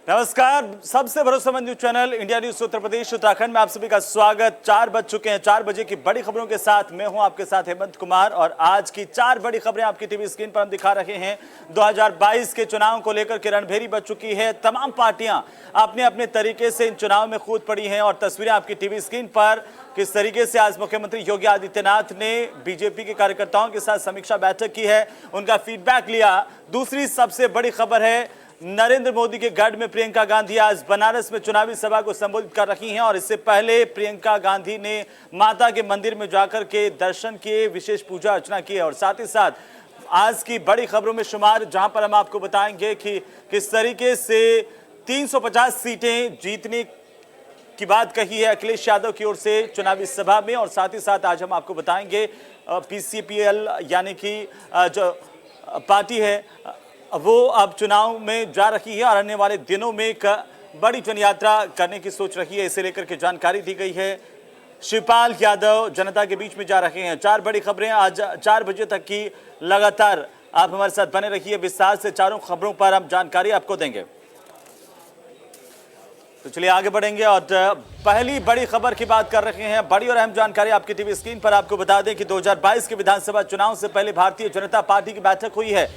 नमस्कार, सबसे भरोसेमंद news channel India news Uttar Pradesh Uttarakhand में आप सभी का स्वागत। 4 बज चुके हैं। 4 बजे की बड़ी खबरों के साथ मैं हूं आपके साथ हेमंत कुमार और आज की 4 बड़ी खबरें आपकी टीवी स्क्रीन पर हम दिखा रहे हैं। 2022 के चुनाव को लेकर के रणभेरी बज चुकी है। तमाम पार्टियां अपने अपने तरीके से इन चुनाव में कूद पड़ी हैं और तस्वीरें आपकी टीवी स्क्रीन पर किस तरीके से आज मुख्यमंत्री योगी आदित्यनाथ ने बीजेपी के कार्यकर्ताओं के साथ समीक्षा बैठक की है, उनका फीडबैक लिया। दूसरी सबसे बड़ी खबर है नरेंद्र मोदी के गढ़ में प्रियंका गांधी आज बनारस में चुनावी सभा को संबोधित कर रही हैं और इससे पहले प्रियंका गांधी ने माता के मंदिर में जाकर के दर्शन किए, विशेष पूजा अर्चना की और साथ ही साथ आज की बड़ी खबरों में शुमार जहां पर हम आपको बताएंगे कि किस तरीके से 350 सीटें जीतने की बात कही है अखिलेश यादव की ओर से चुनावी सभा में और साथ ही साथ आज हम आपको बताएंगे पीसीपीएल यानी कि जो पार्टी है वो अब चुनाव में जा रही है और आने वाले दिनों में एक बड़ी जन यात्रा करने की सोच रही है। इसे लेकर के जानकारी दी गई है। शिवपाल यादव जनता के बीच में जा रहे हैं। 4 बड़ी खबरें आज 4 बजे तक की लगातार आप हमारे साथ बने रहिए। विस्तार से चारों खबरों पर हम जानकारी आपको देंगे। तो चलिए आगे बढ़ेंगे और पहली बड़ी खबर की बात कर रहे हैं। बड़ी और अहम जानकारी आपकी टीवी स्क्रीन पर आपको बता दें कि 2022 के विधानसभा चुनाव से पहले भारतीय जनता पार्टी की बैठक हुई है।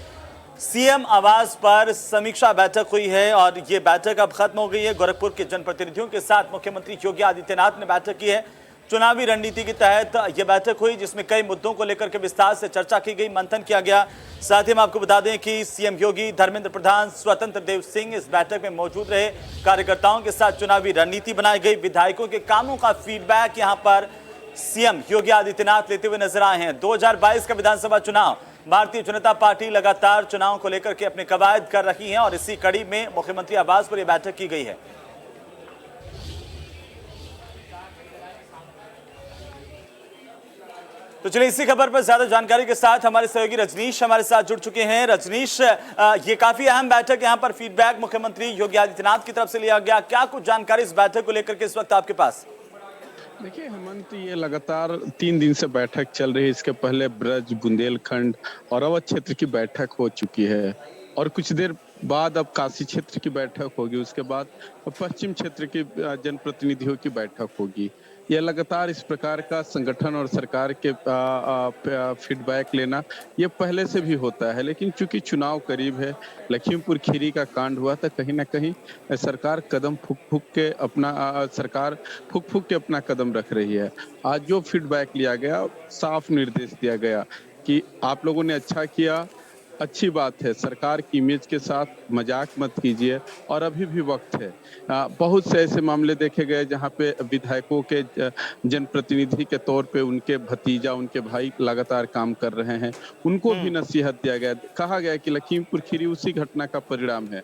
सीएम आवास पर समीक्षा बैठक हुई है और ये बैठक अब खत्म हो गई है। गोरखपुर के जनप्रतिनिधियों के साथ मुख्यमंत्री योगी आदित्यनाथ ने बैठक की है। चुनावी रणनीति के तहत यह बैठक हुई जिसमें कई मुद्दों को लेकर के विस्तार से चर्चा की गई, मंथन किया गया। साथ ही हम आपको बता दें कि सीएम योगी, धर्मेंद्र प्रधान, स्वतंत्र देव सिंह इस बैठक में मौजूद रहे। कार्यकर्ताओं के साथ चुनावी रणनीति बनाई गई। विधायकों के कामों का फीडबैक यहां पर सीएम योगी आदित्यनाथ लेते हुए नजर आए हैं। 2022 का विधानसभा चुनाव, भारतीय जनता पार्टी लगातार चुनाव को लेकर के अपने कवायद कर रही है और इसी कड़ी में मुख्यमंत्री आवास पर यह बैठक की गई है। तो चलिए इसी खबर पर ज्यादा जानकारी के साथ हमारे सहयोगी रजनीश हमारे साथ जुड़ चुके हैं। रजनीश, ये काफी अहम बैठक, यहाँ पर फीडबैक मुख्यमंत्री योगी आदित्यनाथ की तरफ से लिया गया। क्या कुछ जानकारी इस बैठक को लेकर के इस वक्त आपके पास? देखिए हेमंत, ये लगातार 3 दिन से बैठक चल रही है। इसके पहले ब्रज, बुंदेलखंड और अवध क्षेत्र की बैठक हो चुकी है और कुछ देर बाद अब काशी क्षेत्र की बैठक होगी। उसके बाद पश्चिम क्षेत्र के जनप्रतिनिधियों की बैठक होगी। यह लगातार इस प्रकार का संगठन और सरकार के फीडबैक लेना ये पहले से भी होता है, लेकिन चूंकि चुनाव करीब है, लखीमपुर खीरी का कांड हुआ था, कहीं ना कहीं सरकार कदम फूक फूक के अपना कदम रख रही है। आज जो फीडबैक लिया गया, साफ निर्देश दिया गया कि आप लोगों ने अच्छा किया, अच्छी बात है, सरकार की इमेज के साथ मजाक मत कीजिए और अभी भी वक्त है। बहुत से ऐसे मामले देखे गए जहां पे विधायकों के जनप्रतिनिधि के तौर पे उनके भतीजा, उनके भाई लगातार काम कर रहे हैं, उनको भी नसीहत दिया गया। कहा गया कि लखीमपुर खीरी उसी घटना का परिणाम है।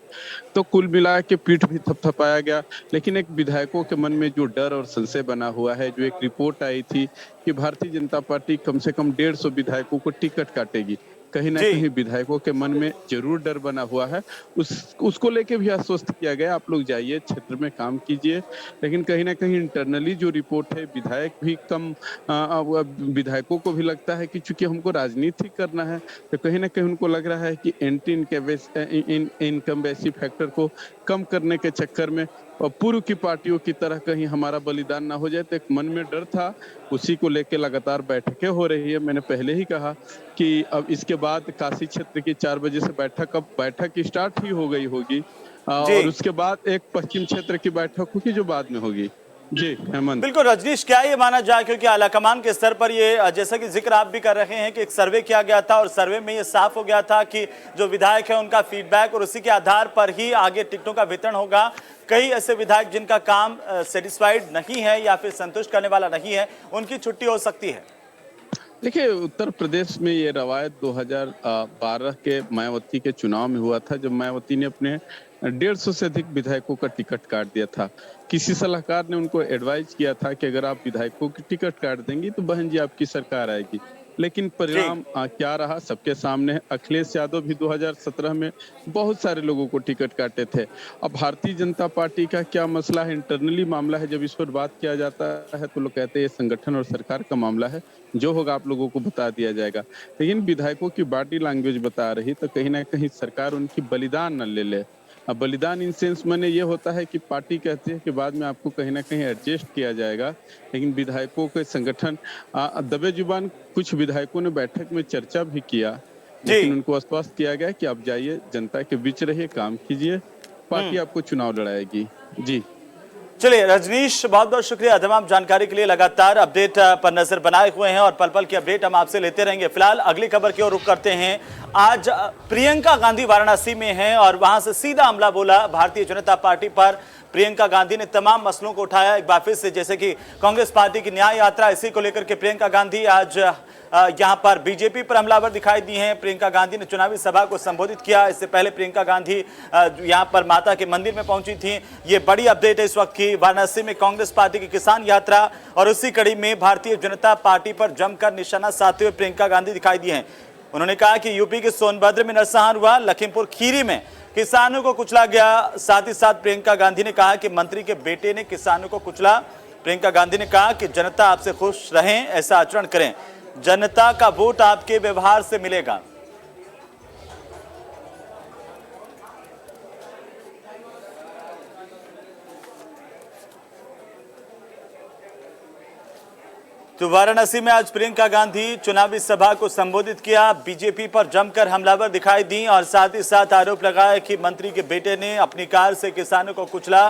तो कुल मिला के पीठ भी थपथपाया गया, लेकिन एक विधायकों के मन में जो डर और संशय बना हुआ है, जो एक रिपोर्ट आई थी कि भारतीय जनता पार्टी कम से कम 150 विधायकों को टिकट काटेगी, कहीं ना कहीं विधायकों के मन में जरूर डर बना हुआ है। उसको लेके भी आश्वस्त किया गया, आप लोग जाइए, क्षेत्र में काम कीजिए। लेकिन कहीं ना कहीं इंटरनली जो रिपोर्ट है, विधायक भी कम, विधायकों को भी लगता है कि चूंकि हमको राजनीति करना है, तो कहीं ना कहीं उनको लग रहा है कि एंटी इनकम्बेंसी फैक्टर को कम करने के चक्कर में और पूर्व की पार्टियों की तरह कहीं हमारा बलिदान ना हो जाए। तो एक मन में डर था, उसी को लेकर लगातार बैठकें हो रही है। मैंने पहले ही कहा कि अब इसके बाद काशी क्षेत्र की 4 बजे से बैठक स्टार्ट ही हो गई होगी और उसके बाद एक पश्चिम क्षेत्र की बैठक होगी जो बाद में होगी। जी हेमंत, बिल्कुल रजनीश, क्या ये माना जाए, क्योंकि आलाकमान के स्तर पर ये जैसा कि जिक्र आप भी कर रहे हैं कि एक सर्वे किया गया था और सर्वे में ये साफ हो गया था कि जो विधायक है उनका फीडबैक और उसी के आधार पर ही आगे टिकटों का वितरण होगा। कई ऐसे विधायक जिनका काम सेटिस्फाइड नहीं है या फिर संतुष्ट करने वाला नहीं है, उनकी छुट्टी हो सकती है। देखिए उत्तर प्रदेश में ये रवायत 2012 के मायावती के चुनाव में हुआ था, जब मायावती ने अपने 150 से अधिक विधायकों का टिकट काट दिया था। किसी सलाहकार ने उनको एडवाइज किया था कि अगर आप विधायकों की टिकट काट देंगी तो बहन जी आपकी सरकार आएगी। लेकिन परिणाम क्या रहा सबके सामने है। अखिलेश यादव भी 2017 में बहुत सारे लोगों को टिकट काटे थे। अब भारतीय जनता पार्टी का क्या मसला है, इंटरनली मामला है, जब इस पर बात किया जाता है तो लोग कहते हैं ये संगठन और सरकार का मामला है, जो होगा आप लोगों को बता दिया जाएगा। लेकिन विधायकों की बॉडी लैंग्वेज बता रही, तो कहीं ना कहीं सरकार उनकी बलिदान न ले ले। अब बलिदान इन सेंस मैंने ये होता है कि पार्टी कहती है कि बाद में आपको कहीं ना कहीं एडजस्ट किया जाएगा, लेकिन विधायकों के संगठन दबे जुबान कुछ विधायकों ने बैठक में चर्चा भी किया, लेकिन उनको आश्वस्त किया गया कि आप जाइए, जनता के बीच रहिए, काम कीजिए, पार्टी आपको चुनाव लड़ाएगी। जी चलिए रजनीश, बहुत बहुत शुक्रिया तमाम जानकारी के लिए। लगातार अपडेट पर नजर बनाए हुए हैं और पल पल की अपडेट हम आपसे लेते रहेंगे। फिलहाल अगली खबर की ओर रुख करते हैं। आज प्रियंका गांधी वाराणसी में हैं और वहां से सीधा हमला बोला भारतीय जनता पार्टी पर। प्रियंका गांधी ने तमाम मसलों को उठाया एक बार फिर से, जैसे कि कांग्रेस पार्टी की न्याय यात्रा, इसी को लेकर के प्रियंका गांधी आज यहां पर बीजेपी पर हमलावर दिखाई दी हैं। प्रियंका गांधी ने चुनावी सभा को संबोधित किया। इससे पहले प्रियंका गांधी यहां पर माता के मंदिर में पहुंची थी। ये बड़ी अपडेट है इस वक्त की। वाराणसी में कांग्रेस पार्टी की किसान यात्रा और उसी कड़ी में भारतीय जनता पार्टी पर जमकर निशाना साधते हुए प्रियंका गांधी दिखाई दी हैं। उन्होंने कहा कि यूपी के सोनभद्र में नरसंहार हुआ, लखीमपुर खीरी में किसानों को कुचला गया। साथ ही साथ प्रियंका गांधी ने कहा कि मंत्री के बेटे ने किसानों को कुचला। प्रियंका गांधी ने कहा कि जनता आपसे खुश रहें, ऐसा आचरण करें, जनता का वोट आपके व्यवहार से मिलेगा। तो वाराणसी में आज प्रियंका गांधी चुनावी सभा को संबोधित किया, बीजेपी पर जमकर हमलावर दिखाई दी और साथ ही साथ आरोप लगाया कि मंत्री के बेटे ने अपनी कार से किसानों को कुचला।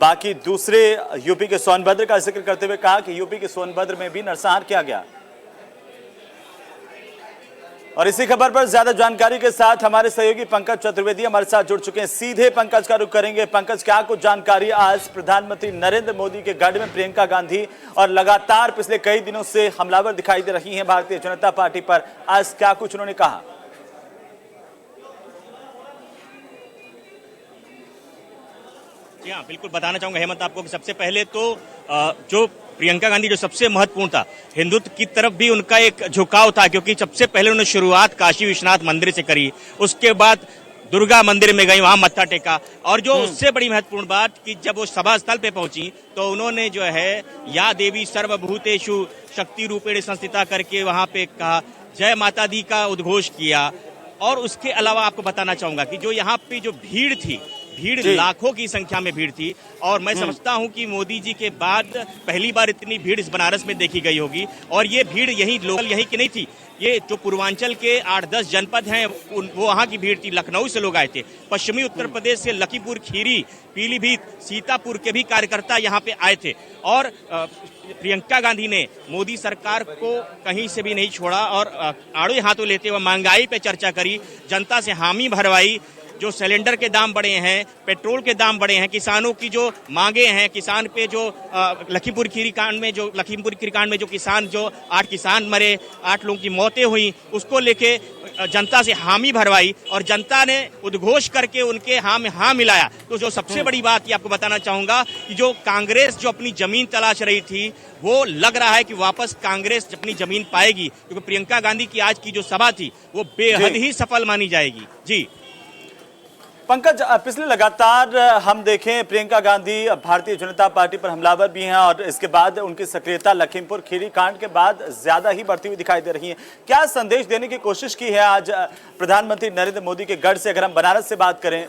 बाकी दूसरे यूपी के सोनभद्र का जिक्र करते हुए कहा कि यूपी के सोनभद्र में भी नरसंहार किया गया। और इसी खबर पर ज्यादा जानकारी के साथ हमारे सहयोगी पंकज चतुर्वेदी हमारे साथ जुड़ चुके हैं। सीधे पंकज का रुख करेंगे। पंकज, क्या कुछ जानकारी आज प्रधानमंत्री नरेंद्र मोदी के गढ़ में प्रियंका गांधी और लगातार पिछले कई दिनों से हमलावर दिखाई दे रही हैं भारतीय जनता पार्टी पर, आज क्या कुछ उन्होंने कहा? जी हाँ, बिल्कुल बताना चाहूंगा हेमंत आपको कि सबसे पहले तो जो प्रियंका गांधी जो सबसे महत्वपूर्ण था, हिंदुत्व की तरफ भी उनका एक झुकाव था, क्योंकि सबसे पहले उन्होंने शुरुआत काशी विश्वनाथ मंदिर से करी, उसके बाद दुर्गा मंदिर में गई, वहां मत्था टेका, और जो उससे बड़ी महत्वपूर्ण बात कि जब वो सभा स्थल पे पहुंची तो उन्होंने जो है या देवी सर्वभूतेषु शक्ति रूपेण संस्थिता करके वहां पे कहा, जय माता दी का उद्घोष किया। और उसके अलावा आपको बताना चाहूंगा कि जो यहाँ पे जो भीड़ थी, भीड़ लाखों की संख्या में भीड़ थी, और मैं समझता हूं कि मोदी जी के बाद पहली बार इतनी भीड़ इस बनारस में देखी गई होगी। और ये भीड़ यही लोकल यही की नहीं थी, ये जो पूर्वांचल के 8-10 जनपद हैं वो वहां की भीड़ थी। लखनऊ से लोग आए थे, पश्चिमी उत्तर प्रदेश से लखीमपुर खीरी, पीलीभीत, सीतापुर के भी कार्यकर्ता यहाँ पे आए थे। और प्रियंका गांधी ने मोदी सरकार को कहीं से भी नहीं छोड़ा और आड़े हाथों लेते हुए महंगाई पे चर्चा करी, जनता से हामी भरवाई। जो सिलेंडर के दाम बढ़े हैं, पेट्रोल के दाम बढ़े हैं, किसानों की जो मांगे हैं, किसान पे जो लखीमपुर खीरी कांड में जो किसान, जो 8 किसान मरे, 8 लोगों की मौतें हुई, उसको लेके जनता से हामी भरवाई और जनता ने उद्घोष करके उनके हाँ में हाँ मिलाया। तो जो सबसे बड़ी बात ये आपको बताना चाहूंगा कि जो कांग्रेस जो अपनी जमीन तलाश रही थी, वो लग रहा है कि वापस कांग्रेस अपनी जमीन पाएगी, क्योंकि प्रियंका गांधी की आज की जो सभा थी वो बेहद ही सफल मानी जाएगी। जी पंकज, पिछले लगातार हम देखें प्रियंका गांधी भारतीय जनता पार्टी पर हमलावर भी हैं और इसके बाद उनकी सक्रियता लखीमपुर खीरी कांड के बाद ज्यादा ही बढ़ती हुई दिखाई दे रही है। क्या संदेश देने की कोशिश की है आज प्रधानमंत्री नरेंद्र मोदी के गढ़ से, अगर हम बनारस से बात करें?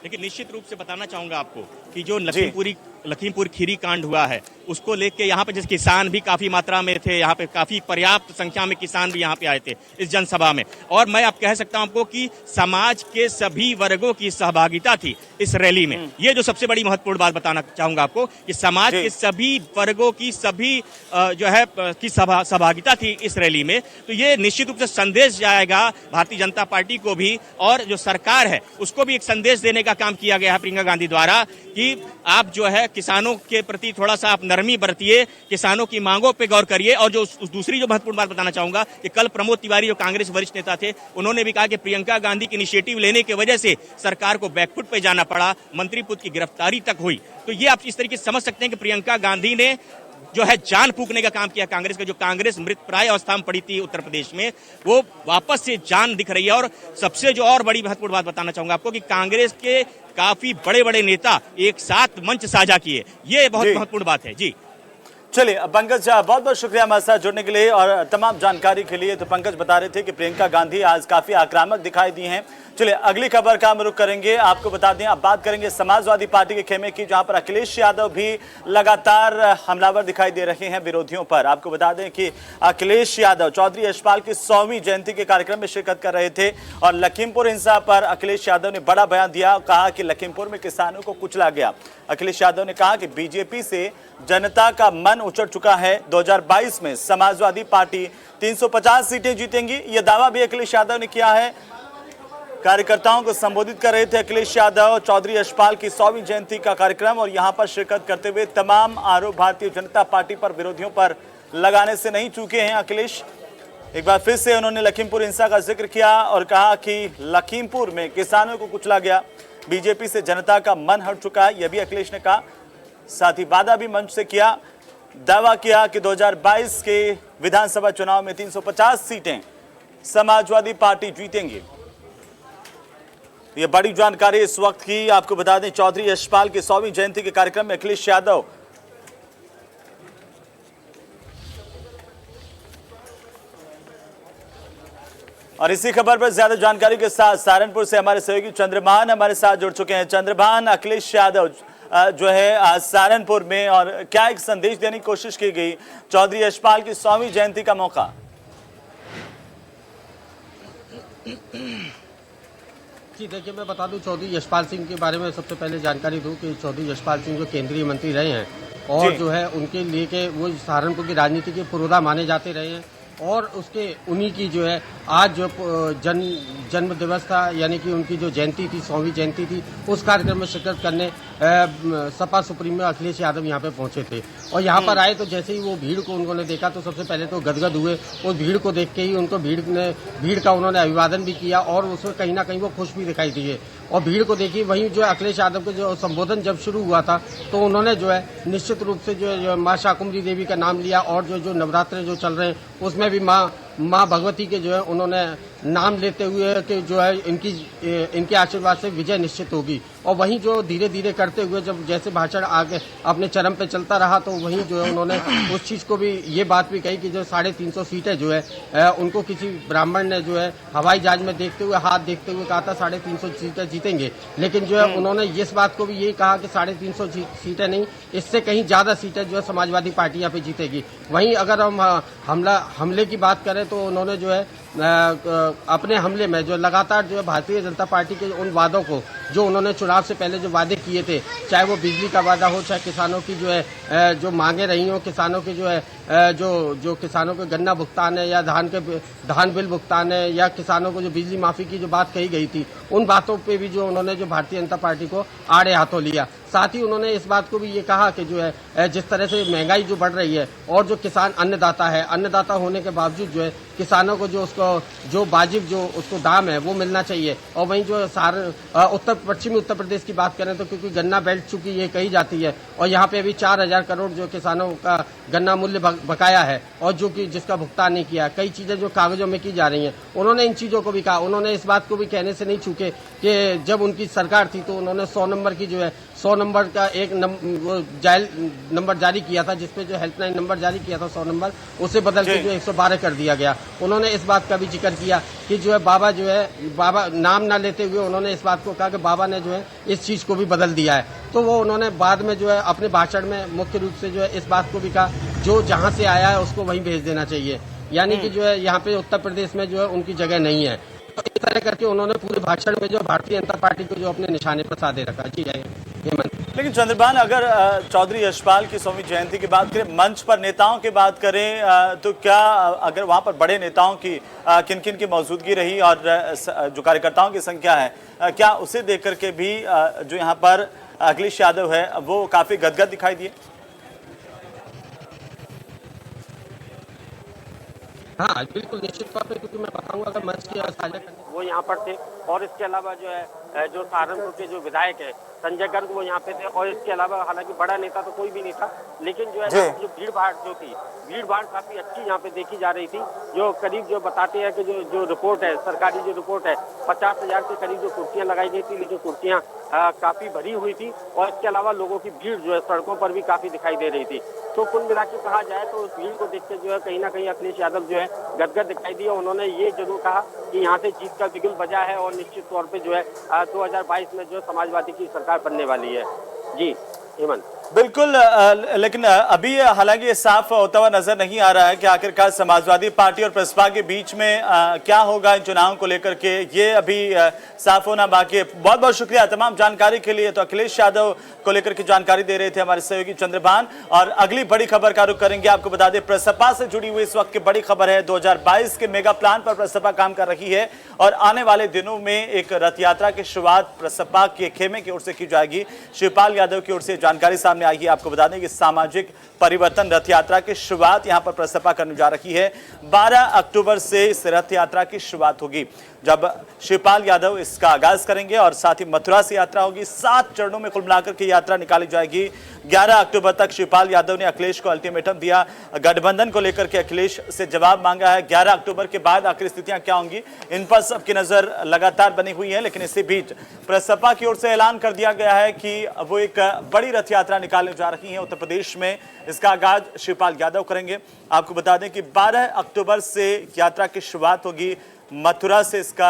लेकिन निश्चित रूप से बताना चाहूंगा आपको कि जो लखीमपुर खीरी कांड हुआ है, उसको लेके यहाँ पे जैसे किसान भी काफी मात्रा में थे, यहाँ पे काफी पर्याप्त संख्या में किसान भी यहाँ पे आए थे इस जनसभा में। और मैं आप कह सकता हूँ आपको कि समाज के सभी वर्गों की सहभागिता थी इस रैली में। ये जो सबसे बड़ी महत्वपूर्ण बात बताना चाहूंगा आपको कि समाज के सभी वर्गों की सभी जो है की सहभागिता थी इस रैली में। तो ये निश्चित रूप से संदेश जाएगा भारतीय जनता पार्टी को भी, और जो सरकार है उसको भी एक संदेश देने का काम किया गया है प्रियंका गांधी द्वारा कि आप जो है किसानों के प्रति थोड़ा सा आप नरमी बरतिए, किसानों की मांगों पे गौर करिए। और जो दूसरी जो महत्वपूर्ण बात बताना चाहूंगा कि कल प्रमोद तिवारी जो कांग्रेस वरिष्ठ नेता थे, उन्होंने भी कहा कि प्रियंका गांधी की इनिशिएटिव लेने की वजह से सरकार को बैकफुट पे जाना पड़ा, मंत्री पुत्र की गिरफ्तारी तक हुई। तो ये आप इस तरीके से समझ सकते हैं कि प्रियंका गांधी ने जो है जान फूकने का काम किया कांग्रेस का, जो कांग्रेस मृतप्राय अवस्था में पड़ी थी उत्तर प्रदेश में, वो वापस से जान दिख रही है। और सबसे जो और बड़ी महत्वपूर्ण बात बताना चाहूंगा आपको कि कांग्रेस के काफी बड़े बड़े नेता एक साथ मंच साझा किए, ये बहुत महत्वपूर्ण बात है। जी चलिए अब पंकज, बहुत बहुत शुक्रिया हमारे साथ जुड़ने के लिए और तमाम जानकारी के लिए। तो पंकज बता रहे थे कि प्रियंका गांधी आज काफी आक्रामक दिखाई दी हैं। चलिए अगली खबर का हम रुख करेंगे। आपको बता दें, अब बात करेंगे समाजवादी पार्टी के खेमे की, जहां पर अखिलेश यादव भी लगातार हमलावर दिखाई दे रहे हैं विरोधियों पर। आपको बता दें कि अखिलेश यादव चौधरी यशपाल की 100वीं जयंती के कार्यक्रम में शिरकत कर रहे थे और लखीमपुर हिंसा पर अखिलेश यादव ने बड़ा बयान दिया। कहा कि लखीमपुर में किसानों को कुचला गया। अखिलेश यादव ने कहा कि बीजेपी से जनता का मन उचट चुका है। 2022 में समाजवादी पार्टी 350 सीटें जीतेंगी, यह दावा भी अखिलेश यादव ने किया है। कार्यकर्ताओं को संबोधित कर रहे थे अखिलेश यादव। चौधरी यशपाल की 100वीं जयंती का कार्यक्रम और यहां पर शिरकत करते हुए तमाम आरोप भारतीय जनता पार्टी पर, विरोधियों पर लगाने से नहीं चूके हैं अखिलेश। एक बार फिर से उन्होंने लखीमपुर हिंसा का जिक्र किया और कहा कि लखीमपुर में किसानों को कुचला गया, बीजेपी से जनता का मन हट चुका है, यह भी अखिलेश ने कहा। साथ ही वादा भी मंच से किया, दावा किया कि 2022 के विधानसभा चुनाव में 350 सीटें समाजवादी पार्टी जीतेंगी। ये बड़ी जानकारी इस वक्त की। आपको बता दें, चौधरी यशपाल की 100वीं जयंती के कार्यक्रम में अखिलेश यादव और इसी खबर पर ज्यादा जानकारी के साथ सहारनपुर से हमारे सहयोगी चंद्रभान हमारे साथ जुड़ चुके हैं। चंद्रभान, अखिलेश यादव जो है आज सहारनपुर में, और क्या एक संदेश देने की कोशिश की गई चौधरी यशपाल की 100वीं जयंती का मौका? जी देखिए, मैं बता दूं चौधरी यशपाल सिंह के बारे में सबसे पहले जानकारी दूं कि चौधरी यशपाल सिंह जो केंद्रीय मंत्री रहे हैं और जो है उनके लिए के वो सहारनपुर की राजनीति के पुरोधा माने जाते रहे हैं और उसके उन्हीं की जो है आज जो जन्म दिवस था, यानी कि उनकी जो जयंती थी, 100वीं जयंती थी, उस कार्यक्रम में शिरकत करने सपा सुप्रीमो अखिलेश यादव यहाँ पे पहुंचे थे। और यहाँ पर आए तो जैसे ही वो भीड़ को उन्होंने देखा तो सबसे पहले तो गदगद हुए। उस भीड़ को देख के ही उनको भीड़ का उन्होंने अभिवादन भी किया और उसमें कहीं ना कहीं वो खुश भी दिखाई दिए। और भीड़ को देखी, वहीं जो अखिलेश यादव के जो संबोधन जब शुरू हुआ था तो उन्होंने जो है निश्चित रूप से जो माँ शाकुंभरी देवी का नाम लिया और जो नवरात्र जो चल रहे हैं उसमें भी माँ भगवती के जो है उन्होंने नाम लेते हुए कि जो है इनके आशीर्वाद से विजय निश्चित होगी। और वहीं जो धीरे धीरे करते हुए जब जैसे भाषण आगे अपने चरम पे चलता रहा तो वहीं जो है उन्होंने उस चीज को भी ये बात भी कही कि जो 350 सीटें जो है उनको किसी ब्राह्मण ने जो है हवाई जहाज में देखते हुए हाथ देखते हुए कहा था 350 सीटें जीतेंगे। लेकिन जो है उन्होंने इस बात को भी यही कहा कि 350 सीटें नहीं, इससे कहीं ज्यादा सीटें जो है समाजवादी पार्टी यहाँ पे जीतेगी। वहीं अगर हम हमले की बात करें तो उन्होंने जो है अपने हमले में जो लगातार जो है भारतीय जनता पार्टी के उन वादों को जो उन्होंने चुनाव से पहले जो वादे किए थे, चाहे वो बिजली का वादा हो, चाहे किसानों की जो है जो मांगे रही हो, किसानों की जो है जो किसानों को गन्ना भुगतान है या धान बिल भुगतान है या किसानों को जो बिजली माफी की जो बात कही गई थी, उन बातों पे भी जो उन्होंने जो भारतीय जनता पार्टी को आड़े हाथों लिया। साथ ही उन्होंने इस बात को भी ये कहा कि जो है जिस तरह से महंगाई जो बढ़ रही है और जो किसान अन्नदाता है, अन्नदाता होने के बावजूद जो है किसानों को जो उसको जो वाजिब जो उसको दाम है वो मिलना चाहिए। और वहीं जो पश्चिमी उत्तर प्रदेश की बात करें तो क्योंकि गन्ना बेल्ट चुकी ये कही जाती है और यहाँ पे अभी 4000 करोड़ जो किसानों का गन्ना मूल्य बकाया है और जो कि जिसका भुगतान नहीं किया, कई चीजें जो कागजों में की जा रही हैं, उन्होंने इन चीजों को भी कहा। उन्होंने इस बात को भी कहने से नहीं चूके कि जब उनकी सरकार थी तो उन्होंने 100 नंबर की जो है 100 नंबर का एक नंबर जारी किया था, जिसपे जो हेल्पलाइन नंबर जारी किया था 100 नंबर, उसे बदल के जो 112 कर दिया गया। उन्होंने इस बात का भी जिक्र किया कि जो है बाबा नाम ना लेते हुए उन्होंने इस बात को कहा कि बाबा ने जो है इस चीज को भी बदल दिया है। तो वो उन्होंने बाद में जो है अपने भाषण में मुख्य रूप से जो है इस बात को भी कहा जो जहां से आया है उसको वहीं भेज देना चाहिए, यानी कि जो है यहाँ पे उत्तर प्रदेश में जो है उनकी जगह नहीं है। तो इस तरह करके उन्होंने पूरे भाषण में जो भारतीय जनता पार्टी को जो अपने निशाने पर साधे रखा। जी हेमंत। लेकिन चंद्रभान, अगर चौधरी यशपाल की 100वीं जयंती की बात करें, मंच पर नेताओं की बात करें तो क्या अगर वहां पर बड़े नेताओं की किन किन की मौजूदगी रही और जो कार्यकर्ताओं की संख्या है, क्या उसे देख करके भी जो यहाँ पर अखिलेश यादव है वो काफी गदगद दिखाई दिए? हाँ बिल्कुल, निश्चित तौर पे, क्योंकि मैं बताऊंगा अगर मंच की साझा करने वो यहाँ पर थे और इसके अलावा जो है जो सहारनपुर के जो विधायक है संजय गर्ग वो यहाँ पे थे और इसके अलावा हालांकि बड़ा नेता तो कोई भी नहीं था, लेकिन जो है जो भीड़ भाड़ काफी अच्छी यहाँ पे देखी जा रही थी। जो करीब जो बताते हैं कि जो रिपोर्ट है, सरकारी जो रिपोर्ट है, 50,000 के करीब जो कुर्सियां लगाई गई थी, लेकिन कुर्सियां काफी भरी हुई थी और इसके अलावा लोगों की भीड़ जो है सड़कों पर भी काफी दिखाई दे रही थी। तो कुल मिला के कहा जाए तो उस भीड़ को देखते जो है कहीं ना कहीं अखिलेश यादव जो है गदगद दिखाई दिया। उन्होंने ये जरूर कहा कि यहाँ से जीत का बिगुल बजा है और निश्चित तौर पे जो है 2022 में जो समाजवादी की सरकार बनने वाली है। जी हेमंत। बिल्कुल, लेकिन अभी हालांकि ये साफ होता हुआ नजर नहीं आ रहा है कि आखिरकार समाजवादी पार्टी और प्रसपा के बीच में क्या होगा इन चुनावों को लेकर के, ये अभी साफ होना बाकी है। बहुत बहुत शुक्रिया तमाम जानकारी के लिए। तो अखिलेश यादव को लेकर के जानकारी दे रहे थे हमारे सहयोगी चंद्रभान। और अगली बड़ी खबर का रुख करेंगे। आपको बता दें प्रसपा से जुड़ी हुई इस वक्त की बड़ी खबर है, 2022 के मेगा प्लान पर प्रसपा काम कर रही है और आने वाले दिनों में एक रथ यात्रा की शुरुआत प्रसपा के खेमे की ओर से की जाएगी। शिवपाल यादव की ओर से जानकारी सामने आई है। आपको बता दें कि सामाजिक परिवर्तन रथ यात्रा की शुरुआत यहां पर प्रसपा करने जा रही है। 12 अक्टूबर से इस रथ यात्रा की शुरुआत होगी, जब शिवपाल यादव इसका आगाज करेंगे और साथ ही मथुरा से यात्रा होगी। 7 चरणों में कुल मिलाकर के यात्रा निकाली जाएगी। 11 अक्टूबर तक शिवपाल यादव ने अखिलेश को अल्टीमेटम दिया, गठबंधन को लेकर के अखिलेश से जवाब मांगा है। 11 अक्टूबर के बाद आखिर स्थितियां क्या होंगी, इन पर सबकी नजर लगातार बनी हुई है। लेकिन इसी बीच प्रसपा की ओर से ऐलान कर दिया गया है कि वो एक बड़ी रथ यात्रा निकालने जा रही है उत्तर प्रदेश में। इसका आगाज शिवपाल यादव करेंगे। आपको बता दें कि 12 अक्टूबर से यात्रा की शुरुआत होगी, मथुरा से इसका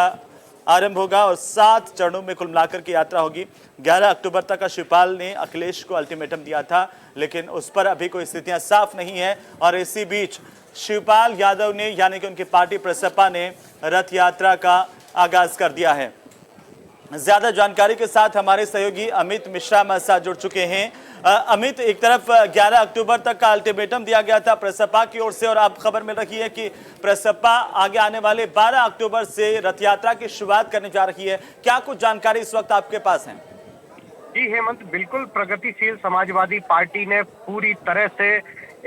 आरंभ होगा और 7 चरणों में कुल मिलाकर की यात्रा होगी। 11 अक्टूबर तक शिवपाल ने अखिलेश को अल्टीमेटम दिया था, लेकिन उस पर अभी कोई स्थितियां साफ नहीं है। और इसी बीच शिवपाल यादव ने यानी कि उनकी पार्टी प्रसपा ने रथ यात्रा का आगाज कर दिया है। ज्यादा जानकारी के साथ हमारे सहयोगी अमित मिश्रा हमारे साथ जुड़ चुके हैं। अमित, एक तरफ 11 अक्टूबर तक का अल्टीमेटम दिया गया था प्रसपा की ओर से और आप खबर मिल रही है कि प्रसपा आगे आने वाले 12 अक्टूबर से रथ यात्रा की शुरुआत करने जा रही है। क्या कुछ जानकारी इस वक्त आपके पास है? जी हेमंत, बिल्कुल प्रगतिशील समाजवादी पार्टी ने पूरी तरह से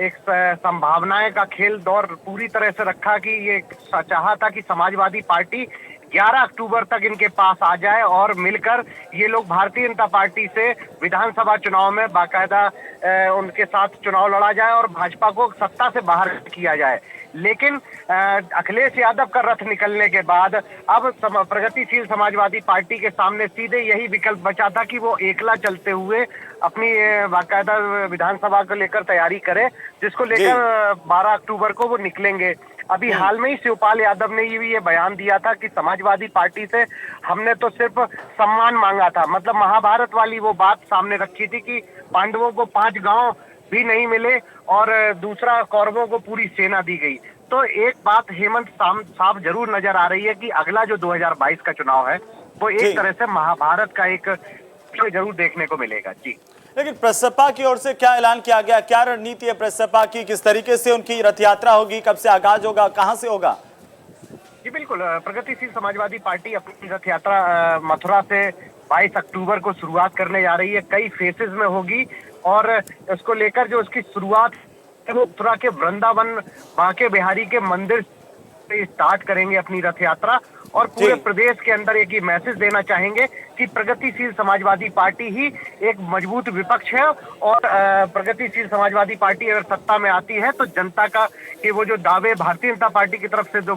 एक संभावनाएं का खेल दौर पूरी तरह से रखा कि ये चाहा था कि समाजवादी पार्टी 11 अक्टूबर तक इनके पास आ जाए और मिलकर ये लोग भारतीय जनता पार्टी से विधानसभा चुनाव में बाकायदा उनके साथ चुनाव लड़ा जाए और भाजपा को सत्ता से बाहर किया जाए। लेकिन अखिलेश यादव का रथ निकलने के बाद अब प्रगतिशील समाजवादी पार्टी के सामने सीधे यही विकल्प बचा था कि वो एकला चलते हुए अपनी बाकायदा विधानसभा को लेकर तैयारी करे, जिसको लेकर 12 अक्टूबर को वो निकलेंगे। अभी हाल में ही शिवपाल यादव ने ये बयान दिया था कि समाजवादी पार्टी से हमने तो सिर्फ सम्मान मांगा था, मतलब महाभारत वाली वो बात सामने रखी थी कि पांडवों को 5 गांव भी नहीं मिले और दूसरा कौरवों को पूरी सेना दी गई। तो एक बात हेमंत साफ जरूर नजर आ रही है कि अगला जो 2022 का चुनाव है वो एक तरह से महाभारत का एक जरूर देखने को मिलेगा। जी, लेकिन प्रसपा की ओर से क्या ऐलान किया गया, क्या रणनीति है प्रसपा की, किस तरीके से उनकी रथ यात्रा होगी, कब से आगाज होगा, कहां से होगा? जी बिल्कुल, प्रगतिशील समाजवादी पार्टी अपनी रथ यात्रा मथुरा से 22 अक्टूबर को शुरुआत करने जा रही है। कई फेसेस में होगी और इसको लेकर जो उसकी शुरुआत है वो मथुरा के वृंदावन बांके बिहारी के मंदिर से स्टार्ट करेंगे अपनी रथ यात्रा और पूरे प्रदेश के अंदर एक ही मैसेज देना चाहेंगे कि प्रगतिशील समाजवादी पार्टी ही एक मजबूत विपक्ष है और प्रगतिशील समाजवादी पार्टी अगर सत्ता में आती है तो जनता का कि वो जो दावे भारतीय जनता पार्टी की तरफ से जो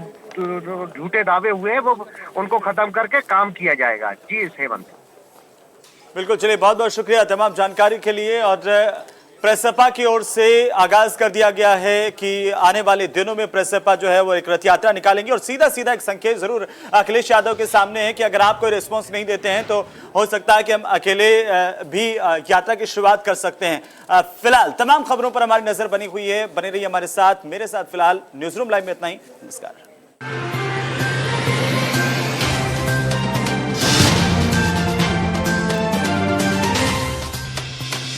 झूठे दावे हुए हैं वो उनको खत्म करके काम किया जाएगा। जी हेमंत, बिल्कुल, चलिए बहुत बहुत शुक्रिया तमाम जानकारी के लिए। और प्रसपा की ओर से आगाज कर दिया गया है कि आने वाले दिनों में प्रसपा जो है वो एक रथ यात्रा निकालेंगे और सीधा सीधा एक संकेत जरूर अखिलेश यादव के सामने है कि अगर आप कोई रिस्पांस नहीं देते हैं तो हो सकता है कि हम अकेले भी यात्रा की शुरुआत कर सकते हैं। फिलहाल तमाम खबरों पर हमारी नजर बनी हुई है, बने रहिए हमारे साथ। मेरे साथ फिलहाल न्यूज रूम लाइव में इतना ही। नमस्कार।